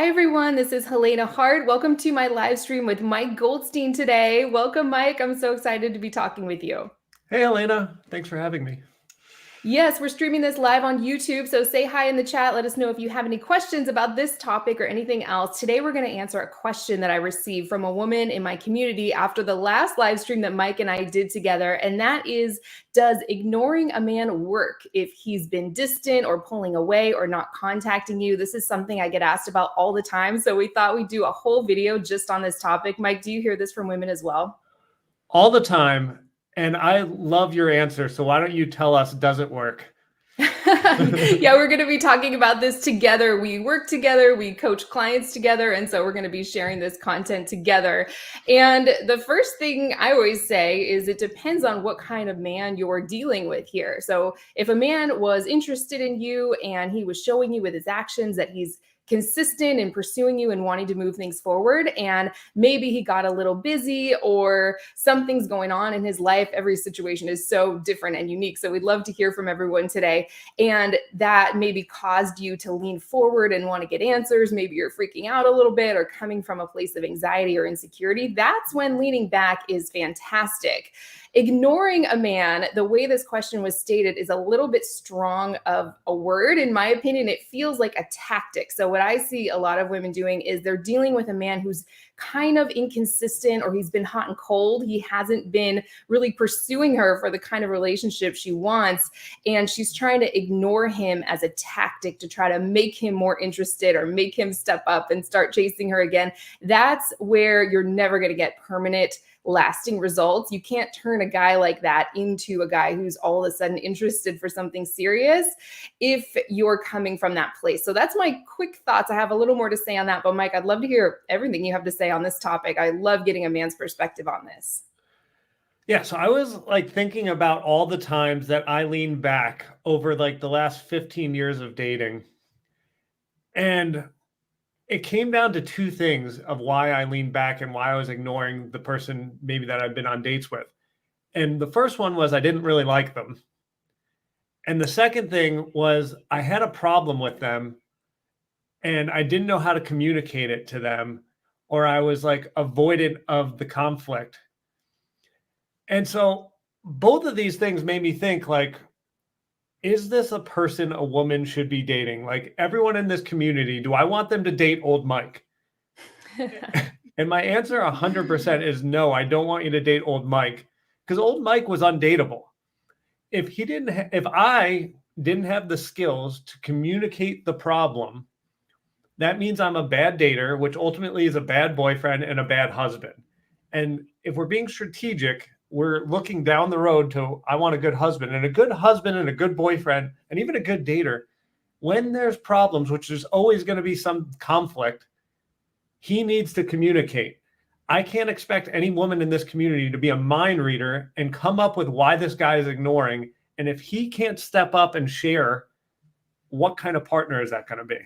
Hi, everyone. This is Helena Hart. Welcome to my live stream with Mike Goldstein today. Welcome, Mike. I'm so excited to be talking with you. Hey, Helena. Thanks for having me. Yes, we're streaming this live on YouTube, so say hi in the chat. Let us know if you have any questions about this topic or anything else. Today, we're going to answer a question that I received from a woman in my community after the last live stream that Mike and I did together, and that is, does ignoring a man work if he's been distant or pulling away or not contacting you? This is something I get asked about all the time, so we thought we'd do a whole video just on this topic. Mike, do you hear this from women as well? All the time. And I love your answer. So why don't you tell us, does it work? Yeah, we're going to be talking about this together. We work together, we coach clients together, and so we're going to be sharing this content together. And the first thing I always say is it depends on what kind of man you're dealing with here. So if a man was interested in you and he was showing you with his actions that he's consistent in pursuing you and wanting to move things forward, and maybe he got a little busy or something's going on in his life. Every situation is so different and unique, so we'd love to hear from everyone today. And that maybe caused you to lean forward and want to get answers. Maybe you're freaking out a little bit or coming from a place of anxiety or insecurity. That's when leaning back is fantastic. Ignoring a man, the way this question was stated, is a little bit strong of a word. In my opinion, it feels like a tactic. So what I see a lot of women doing is they're dealing with a man who's kind of inconsistent, or he's been hot and cold. He hasn't been really pursuing her for the kind of relationship she wants. And she's trying to ignore him as a tactic to try to make him more interested or make him step up and start chasing her again. That's where you're never going to get permanent, lasting results. You can't turn a guy like that into a guy who's all of a sudden interested for something serious if you're coming from that place. So that's my quick thoughts. I have a little more to say on that, but Mike, I'd love to hear everything you have to say on this topic. I love getting a man's perspective on this. Yeah, so I was like thinking about all the times that I leaned back over like the last 15 years of dating. And it came down to two things of why I leaned back and why I was ignoring the person maybe that I've been on dates with. And the first one was I didn't really like them. And the second thing was I had a problem with them and I didn't know how to communicate it to them, or I was like avoidant of the conflict. And so both of these things made me think, like, is this a person a woman should be dating? Like, everyone in this community, do I want them to date old Mike? And my answer 100% is no, I don't want you to date old Mike, because old Mike was undateable. If I didn't have the skills to communicate the problem, that means I'm a bad dater, which ultimately is a bad boyfriend and a bad husband. And if we're being strategic, we're looking down the road to, I want a good husband and a good boyfriend and even a good dater. When there's problems, which there's always going to be some conflict, he needs to communicate. I can't expect any woman in this community to be a mind reader and come up with why this guy is ignoring. And if he can't step up and share, what kind of partner is that going to be?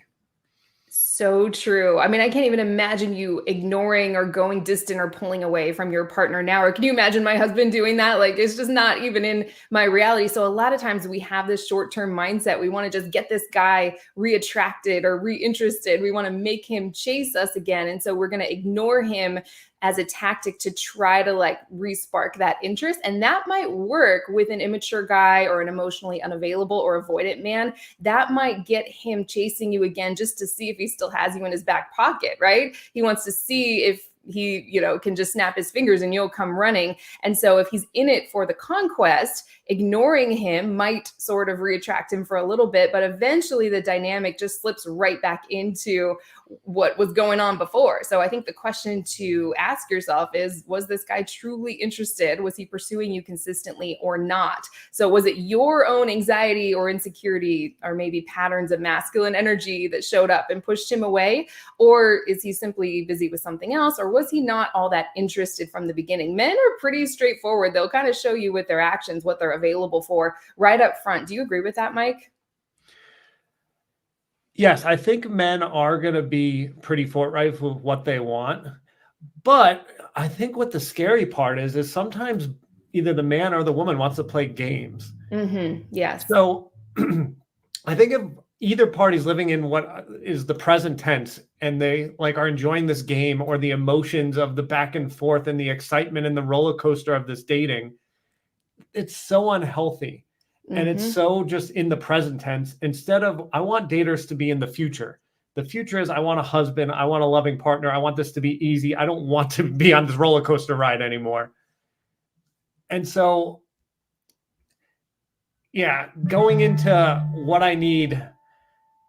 So true. I mean, I can't even imagine you ignoring or going distant or pulling away from your partner now. Or can you imagine my husband doing that? Like, it's just not even in my reality. So a lot of times we have this short-term mindset. We want to just get this guy reattracted or reinterested. We want to make him chase us again. And so we're going to ignore him as a tactic to try to like respark that interest. And that might work with an immature guy or an emotionally unavailable or avoidant man. That might get him chasing you again just to see if he still has you in his back pocket, right? He wants to see if he, can just snap his fingers and you'll come running. And so if he's in it for the conquest, ignoring him might sort of reattract him for a little bit, but eventually the dynamic just slips right back into what was going on before. So I think the question to ask yourself is, was this guy truly interested? Was he pursuing you consistently or not? So was it your own anxiety or insecurity or maybe patterns of masculine energy that showed up and pushed him away? Or is he simply busy with something else? Or was he not all that interested from the beginning? Men are pretty straightforward. They'll kind of show you with their actions what they're available for right up front. Do you agree with that, Mike? Yes, I think men are going to be pretty forthright with what they want. But I think what the scary part is sometimes either the man or the woman wants to play games. Mm-hmm. Yes. So I think if either party's living in what is the present tense, and they like are enjoying this game or the emotions of the back and forth and the excitement and the roller coaster of this dating, it's so unhealthy. And it's so just in the present tense instead of, I want daters to be in the future. The future is, I want a husband, I want a loving partner, I want this to be easy. I don't want to be on this roller coaster ride anymore. And so, yeah, going into what I need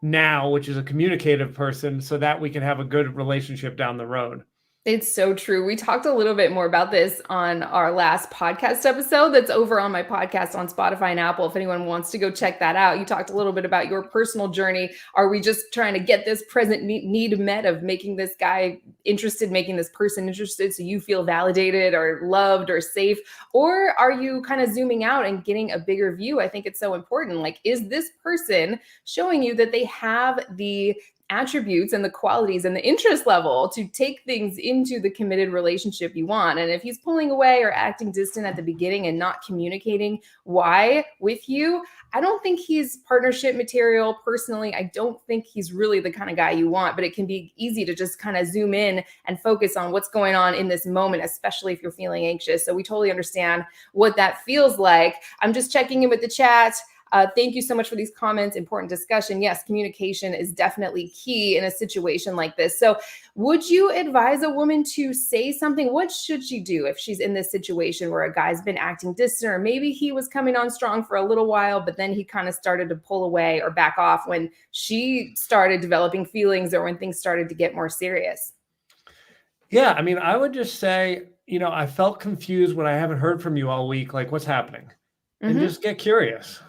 now, which is a communicative person, so that we can have a good relationship down the road. It's so true. We talked a little bit more about this on our last podcast episode that's over on my podcast on Spotify and Apple. If anyone wants to go check that out, you talked a little bit about your personal journey. Are we just trying to get this present need met of making this guy interested, making this person interested so you feel validated or loved or safe? Or are you kind of zooming out and getting a bigger view? I think it's so important. Like, is this person showing you that they have the attributes and the qualities and the interest level to take things into the committed relationship you want? And if he's pulling away or acting distant at the beginning and not communicating why with you, I don't think he's partnership material. Personally, I don't think he's really the kind of guy you want, but it can be easy to just kind of zoom in and focus on what's going on in this moment, especially if you're feeling anxious. So we totally understand what that feels like. I'm just checking in with the chat. Thank you so much for these comments. Important discussion. Yes, communication is definitely key in a situation like this. So would you advise a woman to say something? What should she do if she's in this situation where a guy's been acting distant, or maybe he was coming on strong for a little while, but then he kind of started to pull away or back off when she started developing feelings or when things started to get more serious? Yeah, I mean, I would just say, I felt confused when I haven't heard from you all week. Like, what's happening? And just get curious.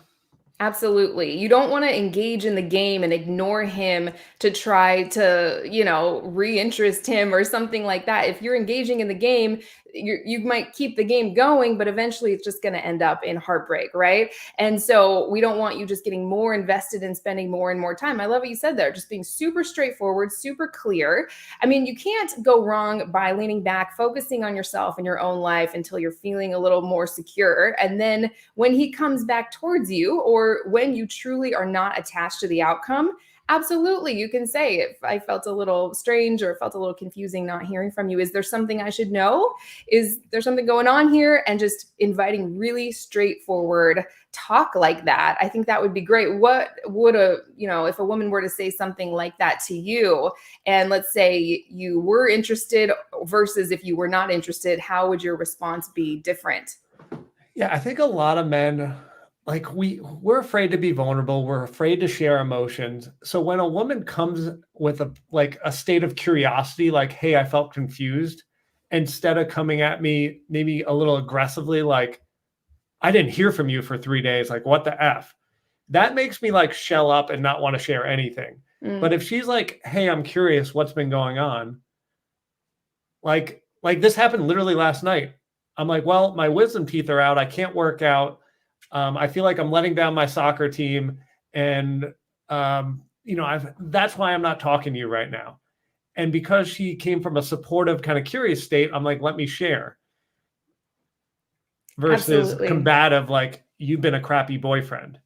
Absolutely. You don't want to engage in the game and ignore him to try to, reinterest him or something like that. If you're engaging in the game, you might keep the game going, but eventually it's just going to end up in heartbreak, right? And so we don't want you just getting more invested in spending more and more time. I love what you said there, just being super straightforward, super clear. I mean, you can't go wrong by leaning back, focusing on yourself and your own life until you're feeling a little more secure. And then when he comes back towards you, or when you truly are not attached to the outcome, absolutely, you can say, if I felt a little strange or felt a little confusing not hearing from you, is there something I should know? Is there something going on here? And just inviting really straightforward talk like that. I think that would be great. What would if a woman were to say something like that to you, and let's say you were interested versus if you were not interested, how would your response be different? Yeah, I think a lot of men, like we're afraid to be vulnerable. We're afraid to share emotions. So when a woman comes with a state of curiosity, like, hey, I felt confused, instead of coming at me maybe a little aggressively, like, I didn't hear from you for 3 days, like, what the F? That makes me like shell up and not want to share anything. But if she's like, hey, I'm curious, what's been going on? Like this happened literally last night. I'm like, well, my wisdom teeth are out. I can't work out. I feel like I'm letting down my soccer team, and that's why I'm not talking to you right now. And because she came from a supportive, kind of curious state, I'm like, let me share. Versus combative, like, you've been a crappy boyfriend.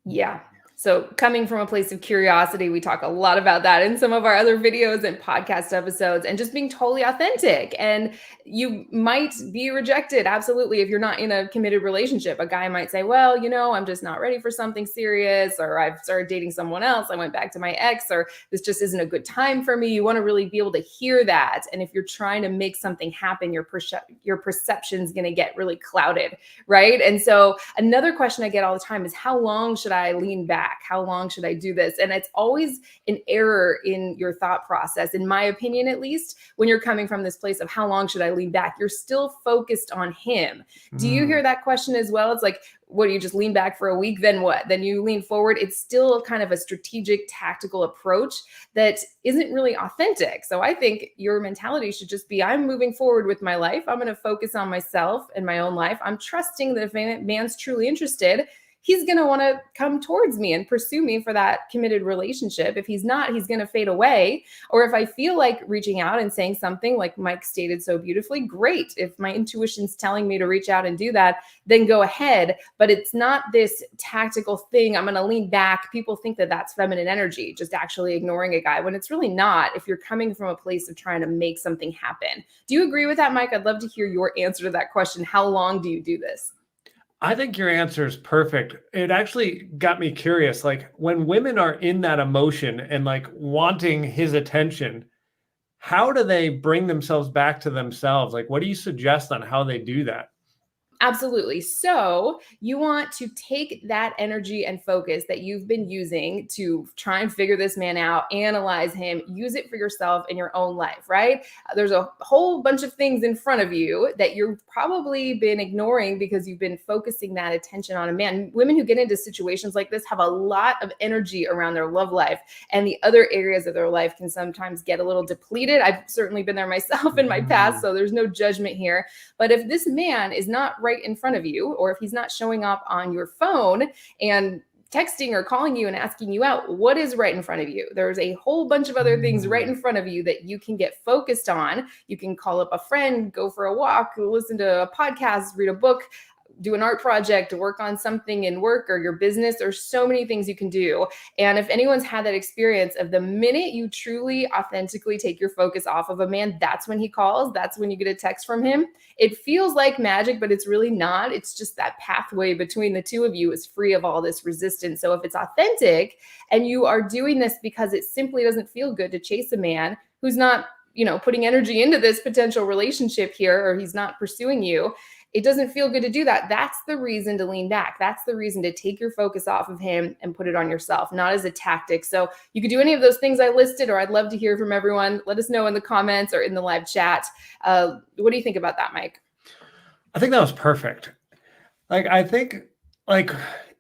Yeah. So coming from a place of curiosity, we talk a lot about that in some of our other videos and podcast episodes, and just being totally authentic. And you might be rejected. Absolutely. If you're not in a committed relationship, a guy might say, well, I'm just not ready for something serious, or I've started dating someone else. I went back to my ex, or this just isn't a good time for me. You want to really be able to hear that. And if you're trying to make something happen, your perception is going to get really clouded. Right. And so another question I get all the time is, how long should I lean back? How long should I do this? And it's always an error in your thought process, in my opinion, at least, when you're coming from this place of how long should I lean back? You're still focused on him. Do you hear that question as well? It's like, what, do you just lean back for a week? Then what? Then you lean forward. It's still kind of a strategic, tactical approach that isn't really authentic. So I think your mentality should just be, I'm moving forward with my life. I'm going to focus on myself and my own life. I'm trusting that if a man's truly interested, he's going to want to come towards me and pursue me for that committed relationship. If he's not, he's going to fade away. Or if I feel like reaching out and saying something like Mike stated so beautifully, great. If my intuition's telling me to reach out and do that, then go ahead. But it's not this tactical thing. I'm going to lean back. People think that that's feminine energy, just actually ignoring a guy, when it's really not, if you're coming from a place of trying to make something happen. Do you agree with that, Mike? I'd love to hear your answer to that question. How long do you do this? I think your answer is perfect. It actually got me curious. Like when women are in that emotion and like wanting his attention, how do they bring themselves back to themselves? Like, what do you suggest on how they do that? Absolutely. So you want to take that energy and focus that you've been using to try and figure this man out, analyze him, use it for yourself in your own life, right? There's a whole bunch of things in front of you that you've probably been ignoring because you've been focusing that attention on a man. Women who get into situations like this have a lot of energy around their love life, and the other areas of their life can sometimes get a little depleted. I've certainly been there myself in my past, so there's no judgment here. But if this man is not right in front of you, or if he's not showing up on your phone and texting or calling you and asking you out, what is right in front of you? There's a whole bunch of other things right in front of you that you can get focused on. You can call up a friend, go for a walk, listen to a podcast, read a book, do an art project, work on something in work or your business. There's so many things you can do. And if anyone's had that experience of the minute you truly authentically take your focus off of a man, that's when he calls, that's when you get a text from him. It feels like magic, but it's really not. It's just that pathway between the two of you is free of all this resistance. So if it's authentic and you are doing this because it simply doesn't feel good to chase a man who's not, putting energy into this potential relationship here, or he's not pursuing you, it doesn't feel good to do that. That's the reason to lean back. That's the reason to take your focus off of him and put it on yourself, not as a tactic. So you could do any of those things I listed, or I'd love to hear from everyone. Let us know in the comments or in the live chat. What do you think about that, Mike? I think that was perfect. Like, I think like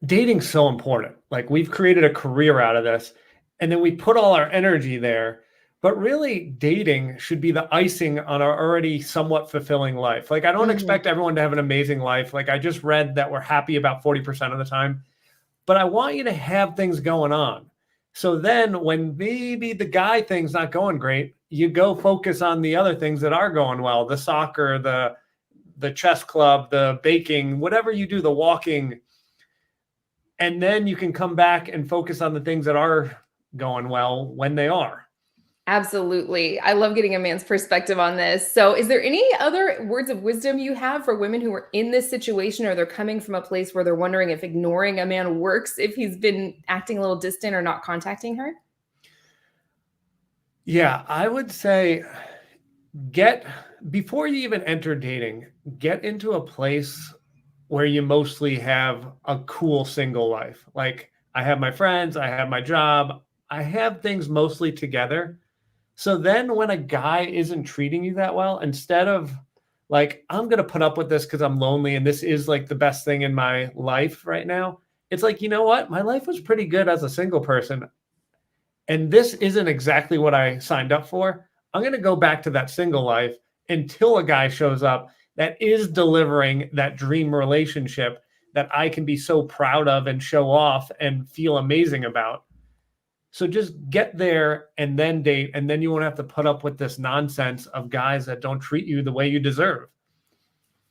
dating's so important. Like we've created a career out of this, and then we put all our energy there. But really, dating should be the icing on our already somewhat fulfilling life. Like, I don't expect everyone to have an amazing life. Like, I just read that we're happy about 40% of the time. But I want you to have things going on. So then when maybe the guy thing's not going great, you go focus on the other things that are going well. The soccer, the chess club, the baking, whatever you do, the walking. And then you can come back and focus on the things that are going well when they are. Absolutely. I love getting a man's perspective on this. So is there any other words of wisdom you have for women who are in this situation, or they're coming from a place where they're wondering if ignoring a man works, if he's been acting a little distant or not contacting her? Yeah, I would say before you even enter dating, get into a place where you mostly have a cool single life. Like I have my friends, I have my job, I have things mostly together. So then when a guy isn't treating you that well, instead of like, I'm going to put up with this because I'm lonely and this is like the best thing in my life right now, it's like, you know what? My life was pretty good as a single person. And this isn't exactly what I signed up for. I'm going to go back to that single life until a guy shows up that is delivering that dream relationship that I can be so proud of and show off and feel amazing about. So just get there and then date, and then you won't have to put up with this nonsense of guys that don't treat you the way you deserve.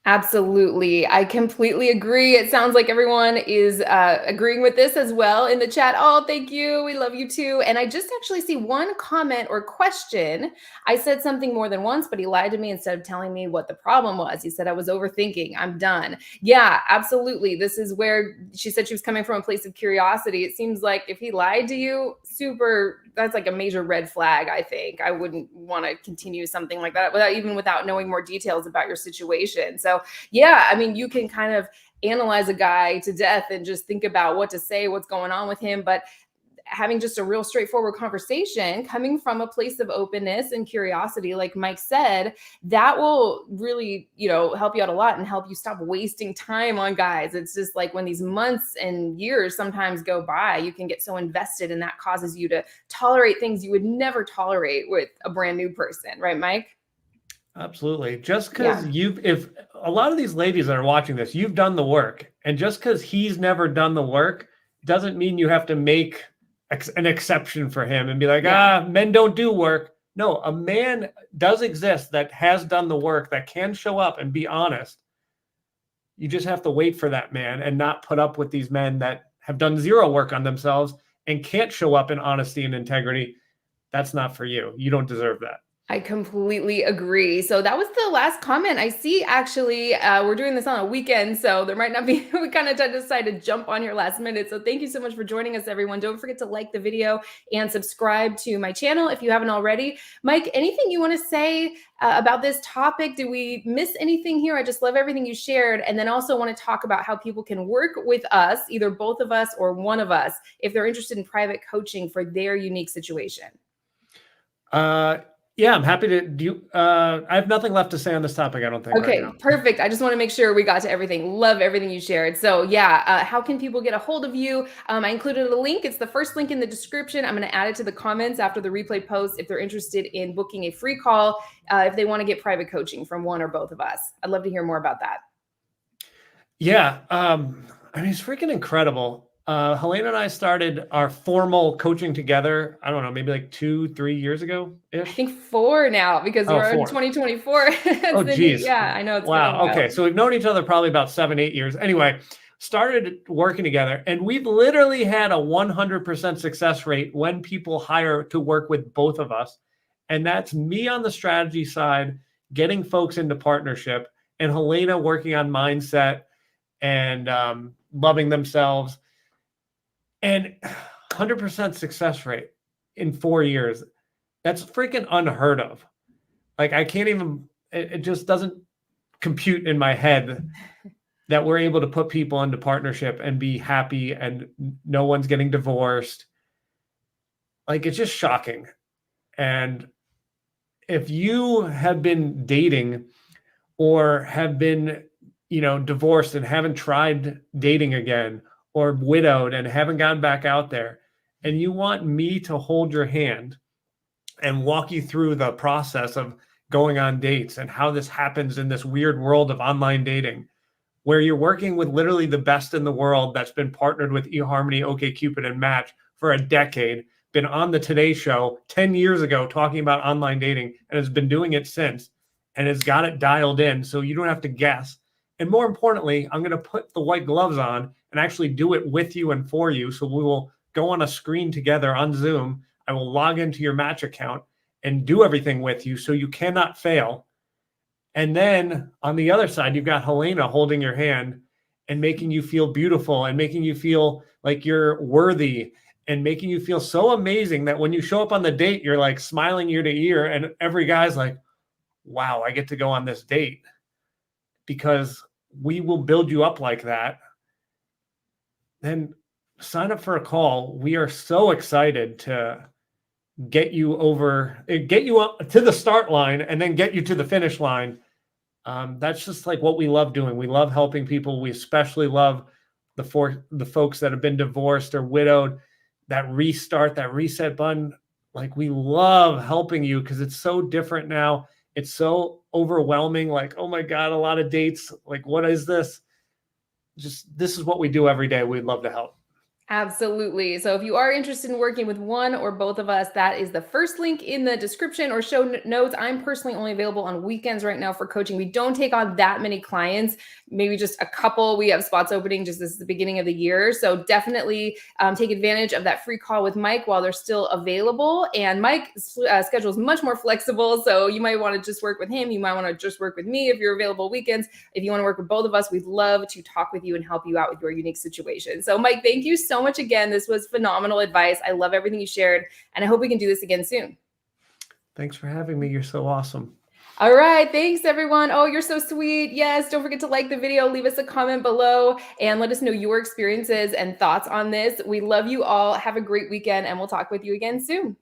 Absolutely. I completely agree. It sounds like everyone is agreeing with this as well in the chat. Oh, thank you. We love you too. And I just actually see one comment or question. I said something more than once, but he lied to me instead of telling me what the problem was. He said I was overthinking. I'm done. Yeah, absolutely. This is where she said she was coming from a place of curiosity. It seems like if he lied to you, that's like a major red flag, I think. I wouldn't want to continue something like that without knowing more details about your situation. So yeah, I mean, you can kind of analyze a guy to death and just think about what to say, what's going on with him. But having just a real straightforward conversation coming from a place of openness and curiosity, like Mike said, that will really, help you out a lot and help you stop wasting time on guys. It's just like when these months and years sometimes go by, you can get so invested, and that causes you to tolerate things you would never tolerate with a brand new person. Right, Mike? Absolutely. Just because if a lot of these ladies that are watching this, you've done the work And just because he's never done the work doesn't mean you have to make an exception for him and be like, men don't do work. No, a man does exist that has done the work, that can show up and be honest. You just have to wait for that man and not put up with these men that have done zero work on themselves and can't show up in honesty and integrity. That's not for you. You don't deserve that. I completely agree. So that was the last comment I see. Actually, we're doing this on a weekend, so there might not be, we kind of decided to jump on here last minute. So thank you so much for joining us, everyone. Don't forget to like the video and subscribe to my channel if you haven't already. Mike, anything you want to say about this topic? Did we miss anything here? I just love everything you shared. And then also want to talk about how people can work with us, either both of us or one of us, if they're interested in private coaching for their unique situation. Yeah, I'm happy to do. I have nothing left to say on this topic, I don't think. Okay, right now. Perfect. I just want to make sure we got to everything. Love everything you shared. So yeah, how can people get a hold of you? I included a link. It's the first link in the description. I'm going to add it to the comments after the replay post if they're interested in booking a free call, if they want to get private coaching from one or both of us. I'd love to hear more about that. Yeah, I mean, it's freaking incredible. Helena and I started our formal coaching together, I don't know, maybe like 2-3 years ago-ish. I think 4 now because we're in 2024. Oh, geez. Yeah, I know. It's wow. Okay. So we've known each other probably about 7-8 years. Anyway, started working together, and we've literally had a 100% success rate when people hire to work with both of us. And that's me on the strategy side, getting folks into partnership, and Helena working on mindset and loving themselves. And 100% success rate in 4 years. That's freaking unheard of. Like, I can't even, it just doesn't compute in my head that we're able to put people into partnership and be happy and no one's getting divorced. Like, it's just shocking. And if you have been dating or have been, divorced and haven't tried dating again, or widowed and haven't gotten back out there, and you want me to hold your hand and walk you through the process of going on dates and how this happens in this weird world of online dating, where you're working with literally the best in the world that's been partnered with eHarmony, OkCupid, and Match for a decade, been on the Today Show 10 years ago talking about online dating, and has been doing it since, and has got it dialed in so you don't have to guess. And more importantly, I'm going to put the white gloves on and actually do it with you and for you. So we will go on a screen together on Zoom. I will log into your Match account and do everything with you so you cannot fail. And then on the other side, you've got Helena holding your hand and making you feel beautiful and making you feel like you're worthy and making you feel so amazing that when you show up on the date, you're like smiling ear to ear, and every guy's like, wow, I get to go on this date. Because we will build you up like that. Then sign up for a call. We are so excited to get you up to the start line and then get you to the finish line. That's just like what we love doing. We love helping people. We especially love the folks that have been divorced or widowed, that restart, that reset button. Like, we love helping you because it's so different now. It's so overwhelming. Like, oh my God, a lot of dates. Like, what is this? This is what we do every day. We'd love to help. Absolutely. So if you are interested in working with one or both of us, that is the first link in the description or show notes. I'm personally only available on weekends right now for coaching. We don't take on that many clients, maybe just a couple. We have spots opening, just this is the beginning of the year. So definitely take advantage of that free call with Mike while they're still available. And Mike's schedule is much more flexible. So you might want to just work with him. You might want to just work with me if you're available weekends. If you want to work with both of us, we'd love to talk with you and help you out with your unique situation. So Mike, thank you so much again. This was phenomenal advice. I love everything you shared, and I hope we can do this again soon. Thanks for having me. You're so awesome. All right. Thanks, everyone. Oh, you're so sweet. Yes. Don't forget to like the video, leave us a comment below, and let us know your experiences and thoughts on this. We love you all. Have a great weekend, and we'll talk with you again soon.